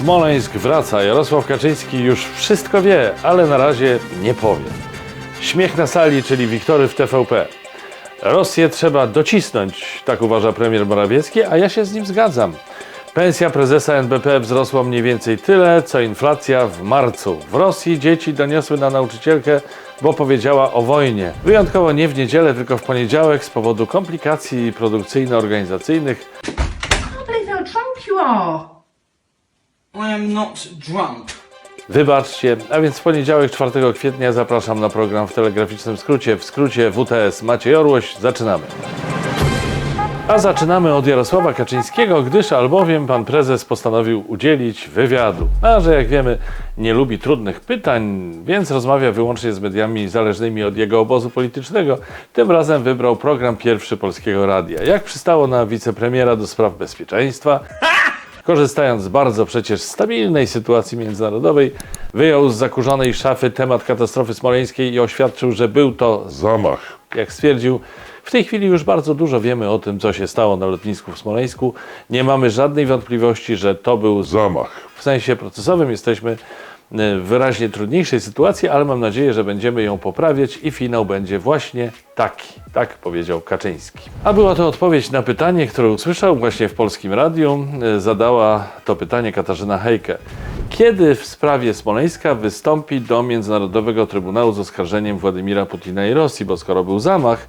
Smoleńsk wraca. Jarosław Kaczyński już wszystko wie, ale na razie nie powie. Śmiech na sali, czyli wiktory w TVP. Rosję trzeba docisnąć, tak uważa premier Morawiecki, a ja się z nim zgadzam. Pensja prezesa NBP wzrosła mniej więcej tyle, co inflacja w marcu. W Rosji dzieci doniosły na nauczycielkę, bo powiedziała o wojnie. Wyjątkowo nie w niedzielę, tylko w poniedziałek z powodu komplikacji produkcyjno-organizacyjnych. How drunk you are. I am not drunk. Wybaczcie, a więc w poniedziałek 4 kwietnia zapraszam na program w telegraficznym skrócie, w skrócie WTS. Maciej Orłoś, zaczynamy. A zaczynamy od Jarosława Kaczyńskiego, gdyż albowiem pan prezes postanowił udzielić wywiadu. A że jak wiemy nie lubi trudnych pytań, więc rozmawia wyłącznie z mediami zależnymi od jego obozu politycznego. Tym razem wybrał program Pierwszy Polskiego Radia. Jak przystało na wicepremiera do spraw bezpieczeństwa, korzystając z bardzo przecież stabilnej sytuacji międzynarodowej, wyjął z zakurzonej szafy temat katastrofy smoleńskiej i oświadczył, że był to zamach. Jak stwierdził, w tej chwili już bardzo dużo wiemy o tym, co się stało na lotnisku w Smoleńsku. Nie mamy żadnej wątpliwości, że to był zamach. W sensie procesowym jesteśmy w wyraźnie trudniejszej sytuacji, ale mam nadzieję, że będziemy ją poprawiać i finał będzie właśnie taki. Tak powiedział Kaczyński. A była to odpowiedź na pytanie, które usłyszał właśnie w Polskim Radiu. Zadała to pytanie Katarzyna Hejke. Kiedy w sprawie Smoleńska wystąpi do Międzynarodowego Trybunału z oskarżeniem Władimira Putina i Rosji, bo skoro był zamach,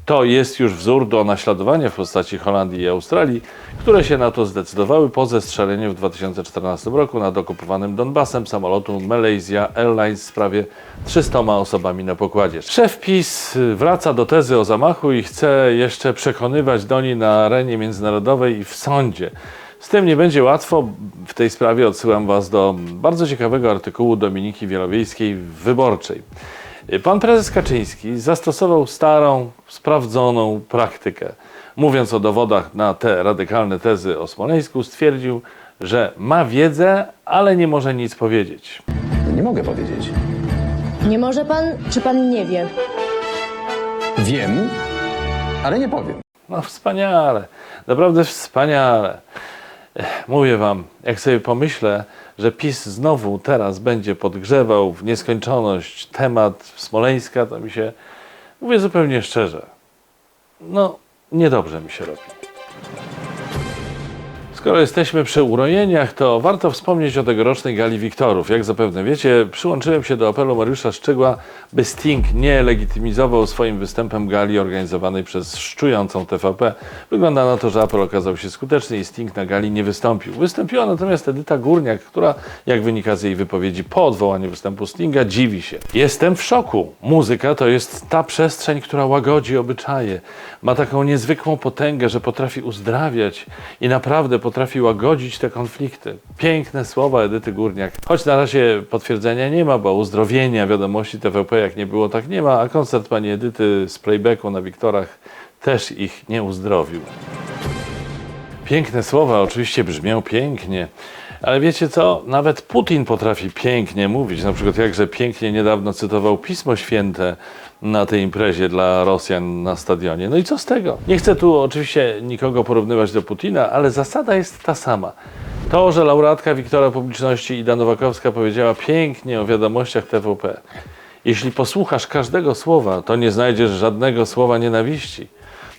to jest już wzór do naśladowania w postaci Holandii i Australii, które się na to zdecydowały po zestrzeleniu w 2014 roku nad okupowanym Donbasem samolotu Malaysia Airlines z prawie 300 osobami na pokładzie. Szef PiS wraca do tezy o zamachu i chce jeszcze przekonywać do niej na arenie międzynarodowej i w sądzie. Z tym nie będzie łatwo. W tej sprawie odsyłam Was do bardzo ciekawego artykułu Dominiki Wielowiejskiej w Wyborczej. Pan prezes Kaczyński zastosował starą, sprawdzoną praktykę. Mówiąc o dowodach na te radykalne tezy o Smoleńsku, stwierdził, że ma wiedzę, ale nie może nic powiedzieć. Nie mogę powiedzieć. Nie może pan, czy pan nie wie? Wiem, ale nie powiem. No wspaniale, naprawdę wspaniale. Mówię wam, jak sobie pomyślę, że PiS znowu teraz będzie podgrzewał w nieskończoność temat Smoleńska, to mi się, mówię zupełnie szczerze, no niedobrze mi się robi. Skoro jesteśmy przy urojeniach, to warto wspomnieć o tegorocznej gali Wiktorów. Jak zapewne wiecie, przyłączyłem się do apelu Mariusza Szczygła, by Sting nie legitymizował swoim występem gali organizowanej przez szczującą TVP. Wygląda na to, że apel okazał się skuteczny i Sting na gali nie wystąpił. Wystąpiła natomiast Edyta Górniak, która, jak wynika z jej wypowiedzi po odwołaniu występu Stinga, dziwi się. Jestem w szoku. Muzyka to jest ta przestrzeń, która łagodzi obyczaje. Ma taką niezwykłą potęgę, że potrafi uzdrawiać i naprawdę potrafi łagodzić te konflikty. Piękne słowa Edyty Górniak. Choć na razie potwierdzenia nie ma, bo uzdrowienia wiadomości TVP jak nie było, tak nie ma, a koncert pani Edyty z playbacku na Wiktorach też ich nie uzdrowił. Piękne słowa oczywiście brzmią pięknie, ale wiecie co? Nawet Putin potrafi pięknie mówić. Na przykład jakże pięknie niedawno cytował Pismo Święte na tej imprezie dla Rosjan na stadionie. No i co z tego? Nie chcę tu oczywiście nikogo porównywać do Putina, ale zasada jest ta sama. To, że laureatka Wiktora Publiczności Ida Nowakowska powiedziała pięknie o wiadomościach TVP. Jeśli posłuchasz każdego słowa, to nie znajdziesz żadnego słowa nienawiści.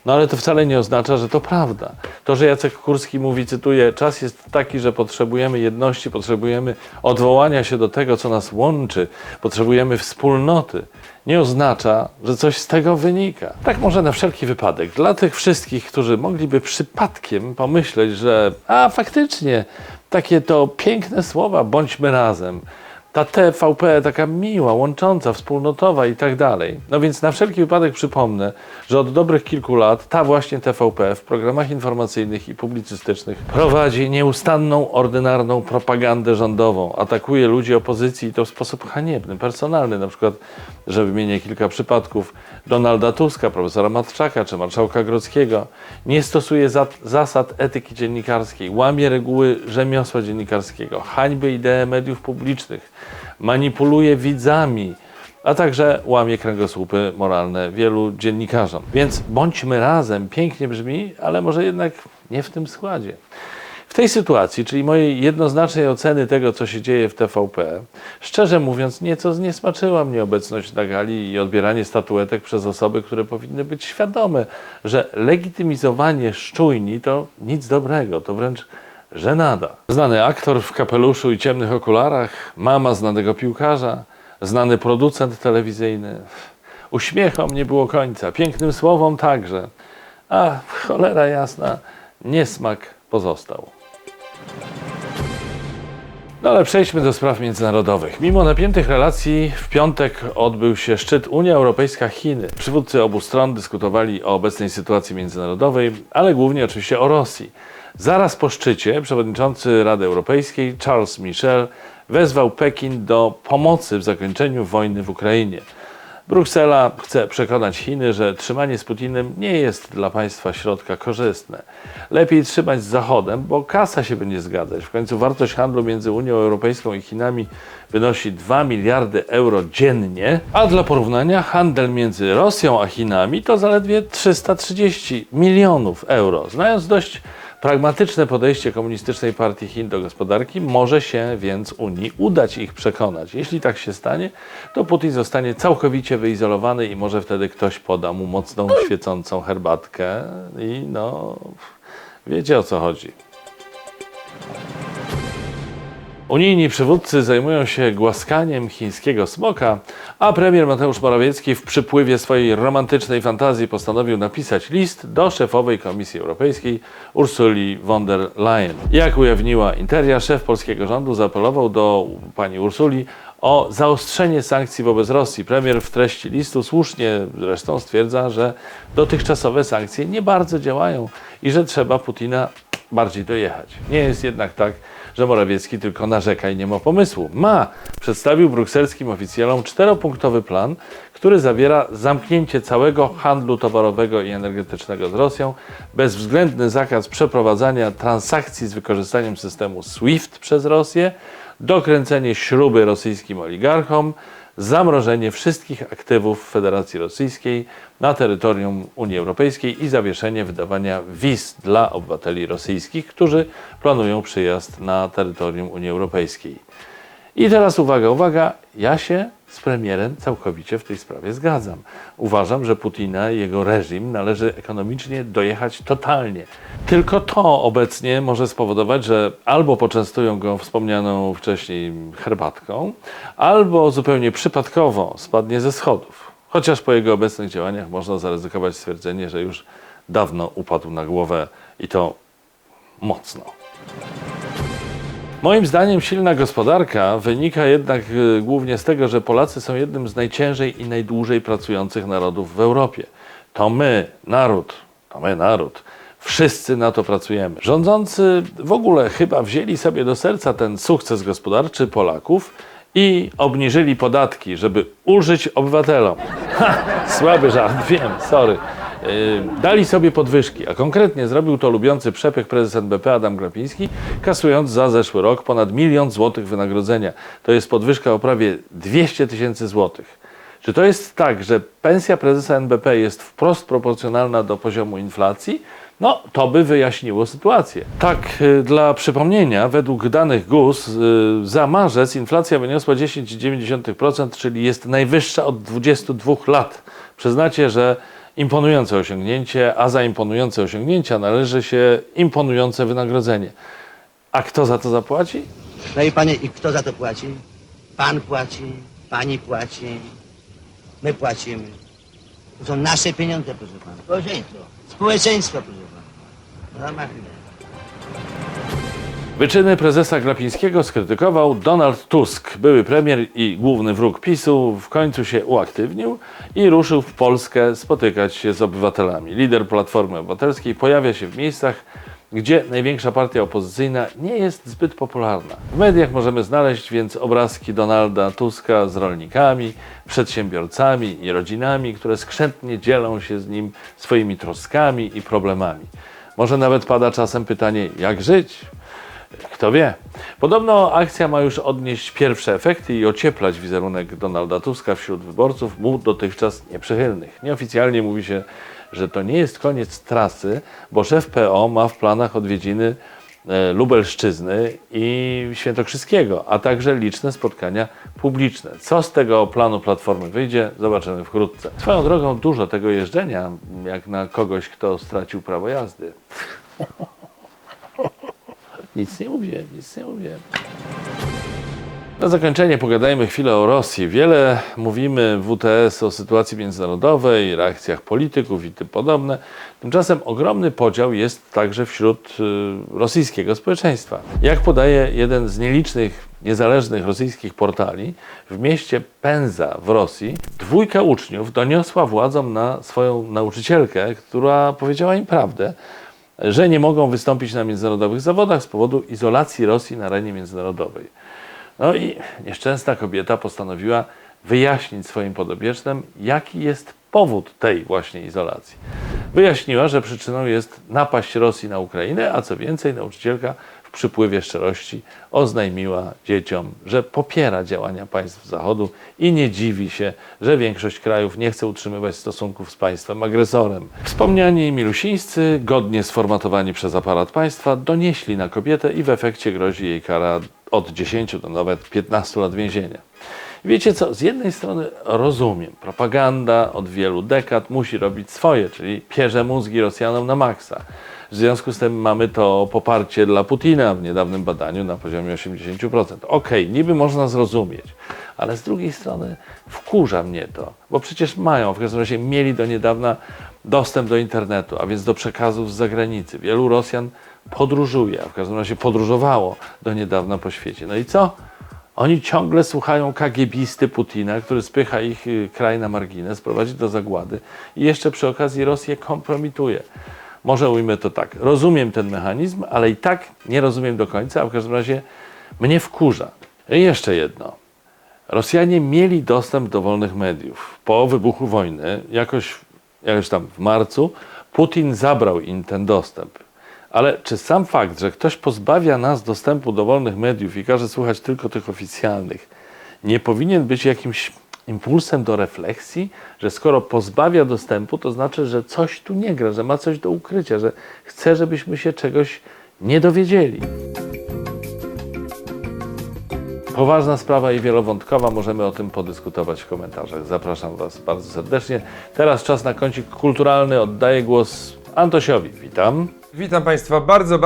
No ale to wcale nie oznacza, że to prawda. To, że Jacek Kurski mówi, cytuję, czas jest taki, że potrzebujemy jedności, potrzebujemy odwołania się do tego, co nas łączy, potrzebujemy wspólnoty, nie oznacza, że coś z tego wynika. Tak może na wszelki wypadek. Dla tych wszystkich, którzy mogliby przypadkiem pomyśleć, że faktycznie, takie to piękne słowa, bądźmy razem. Ta TVP taka miła, łącząca, wspólnotowa i tak dalej. No więc na wszelki wypadek przypomnę, że od dobrych kilku lat ta właśnie TVP w programach informacyjnych i publicystycznych prowadzi nieustanną, ordynarną propagandę rządową. Atakuje ludzi opozycji i to w sposób haniebny, personalny. Na przykład, że wymienię kilka przypadków, Donalda Tuska, profesora Matczaka czy marszałka Grodzkiego. Nie stosuje zasad etyki dziennikarskiej, łamie reguły rzemiosła dziennikarskiego, hańby ideę mediów publicznych, manipuluje widzami, a także łamie kręgosłupy moralne wielu dziennikarzom. Więc bądźmy razem, pięknie brzmi, ale może jednak nie w tym składzie. W tej sytuacji, czyli mojej jednoznacznej oceny tego, co się dzieje w TVP, szczerze mówiąc, nieco zniesmaczyła mnie obecność na gali i odbieranie statuetek przez osoby, które powinny być świadome, że legitymizowanie szczujni to nic dobrego, to wręcz żenada. Znany aktor w kapeluszu i ciemnych okularach, mama znanego piłkarza, znany producent telewizyjny. Uśmiechom nie było końca, pięknym słowom także. A cholera jasna, niesmak pozostał. No ale przejdźmy do spraw międzynarodowych. Mimo napiętych relacji w piątek odbył się szczyt Unia Europejska-Chiny. Przywódcy obu stron dyskutowali o obecnej sytuacji międzynarodowej, ale głównie oczywiście o Rosji. Zaraz po szczycie przewodniczący Rady Europejskiej Charles Michel wezwał Pekin do pomocy w zakończeniu wojny w Ukrainie. Bruksela chce przekonać Chiny, że trzymanie z Putinem nie jest dla państwa środka korzystne. Lepiej trzymać z Zachodem, bo kasa się będzie zgadzać. W końcu wartość handlu między Unią Europejską i Chinami wynosi 2 miliardy euro dziennie, a dla porównania handel między Rosją a Chinami to zaledwie 330 milionów euro. Znając dość pragmatyczne podejście Komunistycznej Partii Chin do gospodarki, może się więc Unii udać ich przekonać. Jeśli tak się stanie, to Putin zostanie całkowicie wyizolowany i może wtedy ktoś poda mu mocną, świecącą herbatkę i no, wiecie o co chodzi. Unijni przywódcy zajmują się głaskaniem chińskiego smoka, a premier Mateusz Morawiecki w przypływie swojej romantycznej fantazji postanowił napisać list do szefowej Komisji Europejskiej Ursuli von der Leyen. Jak ujawniła Interia, szef polskiego rządu zaapelował do pani Ursuli o zaostrzenie sankcji wobec Rosji. Premier w treści listu słusznie zresztą stwierdza, że dotychczasowe sankcje nie bardzo działają i że trzeba Putina bardziej dojechać. Nie jest jednak tak, że Morawiecki tylko narzeka i nie ma pomysłu. Przedstawił brukselskim oficjalom 4-punktowy plan, który zawiera zamknięcie całego handlu towarowego i energetycznego z Rosją, bezwzględny zakaz przeprowadzania transakcji z wykorzystaniem systemu SWIFT przez Rosję, dokręcenie śruby rosyjskim oligarchom, zamrożenie wszystkich aktywów Federacji Rosyjskiej na terytorium Unii Europejskiej i zawieszenie wydawania wiz dla obywateli rosyjskich, którzy planują przyjazd na terytorium Unii Europejskiej. I teraz uwaga, uwaga, ja się z premierem całkowicie w tej sprawie zgadzam. Uważam, że Putina i jego reżim należy ekonomicznie dojechać totalnie. Tylko to obecnie może spowodować, że albo poczęstują go wspomnianą wcześniej herbatką, albo zupełnie przypadkowo spadnie ze schodów. Chociaż po jego obecnych działaniach można zaryzykować stwierdzenie, że już dawno upadł na głowę i to mocno. Moim zdaniem silna gospodarka wynika jednak głównie z tego, że Polacy są jednym z najciężej i najdłużej pracujących narodów w Europie. To my, naród, wszyscy na to pracujemy. Rządzący w ogóle chyba wzięli sobie do serca ten sukces gospodarczy Polaków i obniżyli podatki, żeby ulżyć obywatelom. Słaby żart, wiem, sorry. Dali sobie podwyżki, a konkretnie zrobił to lubiący przepych prezes NBP Adam Glapiński, kasując za zeszły rok ponad 1 000 000 złotych wynagrodzenia. To jest podwyżka o prawie 200 000 złotych. Czy to jest tak, że pensja prezesa NBP jest wprost proporcjonalna do poziomu inflacji? No, to by wyjaśniło sytuację. Tak, dla przypomnienia, według danych GUS za marzec inflacja wyniosła 10,9%, czyli jest najwyższa od 22 lat. Przyznacie, że imponujące osiągnięcie, a za imponujące osiągnięcia należy się imponujące wynagrodzenie. A kto za to zapłaci? No i panie, i kto za to płaci? Pan płaci, pani płaci, my płacimy. To są nasze pieniądze, proszę pana. Społeczeństwo. Społeczeństwo, proszę pana. Ramach idei. Wyczyny prezesa Glapińskiego skrytykował Donald Tusk. Były premier i główny wróg PiS-u w końcu się uaktywnił i ruszył w Polskę spotykać się z obywatelami. Lider Platformy Obywatelskiej pojawia się w miejscach, gdzie największa partia opozycyjna nie jest zbyt popularna. W mediach możemy znaleźć więc obrazki Donalda Tuska z rolnikami, przedsiębiorcami i rodzinami, które skrzętnie dzielą się z nim swoimi troskami i problemami. Może nawet pada czasem pytanie, jak żyć? Kto wie. Podobno akcja ma już odnieść pierwsze efekty i ocieplać wizerunek Donalda Tuska wśród wyborców mu dotychczas nieprzychylnych. Nieoficjalnie mówi się, że to nie jest koniec trasy, bo szef PO ma w planach odwiedziny Lubelszczyzny i Świętokrzyskiego, a także liczne spotkania publiczne. Co z tego planu Platformy wyjdzie, zobaczymy wkrótce. Swoją drogą dużo tego jeżdżenia, jak na kogoś, kto stracił prawo jazdy. Nic nie mówię. Na zakończenie pogadajmy chwilę o Rosji. Wiele mówimy w WTS o sytuacji międzynarodowej, reakcjach polityków i tym podobne. Tymczasem ogromny podział jest także wśród rosyjskiego społeczeństwa. Jak podaje jeden z nielicznych niezależnych rosyjskich portali, w mieście Penza w Rosji 2 uczniów doniosła władzom na swoją nauczycielkę, która powiedziała im prawdę, że nie mogą wystąpić na międzynarodowych zawodach z powodu izolacji Rosji na arenie międzynarodowej. No i nieszczęsna kobieta postanowiła wyjaśnić swoim podopiecznym, jaki jest powód tej właśnie izolacji. Wyjaśniła, że przyczyną jest napaść Rosji na Ukrainę, a co więcej, nauczycielka w przypływie szczerości oznajmiła dzieciom, że popiera działania państw Zachodu i nie dziwi się, że większość krajów nie chce utrzymywać stosunków z państwem agresorem. Wspomniani milusińscy, godnie sformatowani przez aparat państwa, donieśli na kobietę i w efekcie grozi jej kara od 10 do nawet 15 lat więzienia. Wiecie co, z jednej strony rozumiem, propaganda od wielu dekad musi robić swoje, czyli pierze mózgi Rosjanom na maksa. W związku z tym mamy to poparcie dla Putina w niedawnym badaniu na poziomie 80%. Okej, niby można zrozumieć, ale z drugiej strony wkurza mnie to, bo przecież mają, w każdym razie mieli do niedawna dostęp do internetu, a więc do przekazów z zagranicy. Wielu Rosjan podróżuje, a w każdym razie podróżowało do niedawna po świecie. No i co? Oni ciągle słuchają KGBisty Putina, który spycha ich kraj na margines, prowadzi do zagłady i jeszcze przy okazji Rosję kompromituje. Może ujmę to tak. Rozumiem ten mechanizm, ale i tak nie rozumiem do końca, a w każdym razie mnie wkurza. I jeszcze jedno. Rosjanie mieli dostęp do wolnych mediów. Po wybuchu wojny, jakoś tam w marcu, Putin zabrał im ten dostęp. Ale czy sam fakt, że ktoś pozbawia nas dostępu do wolnych mediów i każe słuchać tylko tych oficjalnych, nie powinien być jakimś impulsem do refleksji, że skoro pozbawia dostępu, to znaczy, że coś tu nie gra, że ma coś do ukrycia, że chce, żebyśmy się czegoś nie dowiedzieli. Poważna sprawa i wielowątkowa, możemy o tym podyskutować w komentarzach. Zapraszam Was bardzo serdecznie. Teraz czas na kącik kulturalny. Oddaję głos Antosiowi. Witam. Witam Państwa bardzo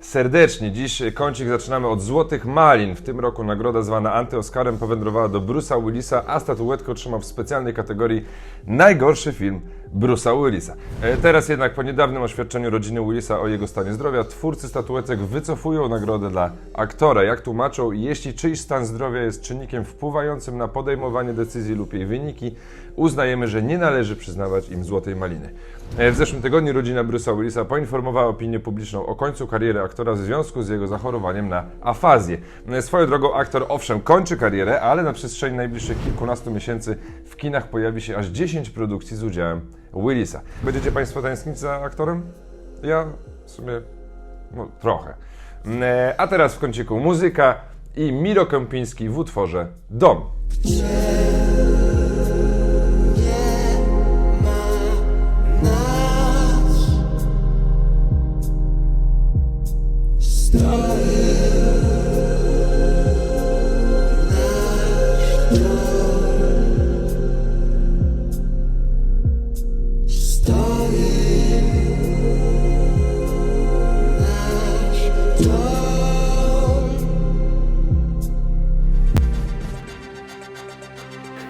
serdecznie. Dziś kącik zaczynamy od Złotych Malin. W tym roku nagroda zwana Anty-Oscarem powędrowała do Bruce'a Willisa, a statuetkę otrzymał w specjalnej kategorii Najgorszy film Bruce'a Willisa. Teraz jednak po niedawnym oświadczeniu rodziny Willisa o jego stanie zdrowia, twórcy statuetek wycofują nagrodę dla aktora. Jak tłumaczą, jeśli czyjś stan zdrowia jest czynnikiem wpływającym na podejmowanie decyzji lub jej wyniki, uznajemy, że nie należy przyznawać im Złotej Maliny. W zeszłym tygodniu rodzina Bruce'a Willisa poinformowała opinię publiczną o końcu kariery aktora w związku z jego zachorowaniem na afazję. Swoją drogą aktor owszem kończy karierę, ale na przestrzeni najbliższych kilkunastu miesięcy w kinach pojawi się aż 10 produkcji z udziałem Willisa. Będziecie Państwo tęsknić za aktorem? Ja w sumie trochę. A teraz w kąciku muzyka i Miro Kępiński w utworze Dom.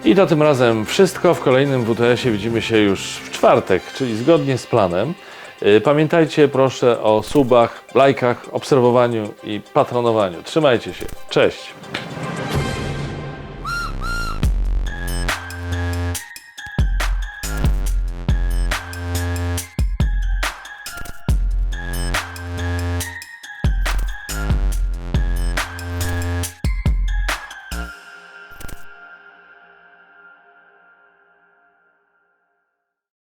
I to tym razem wszystko. W kolejnym WTS-ie widzimy się już w czwartek, czyli zgodnie z planem. Pamiętajcie proszę o subach, lajkach, obserwowaniu i patronowaniu. Trzymajcie się. Cześć!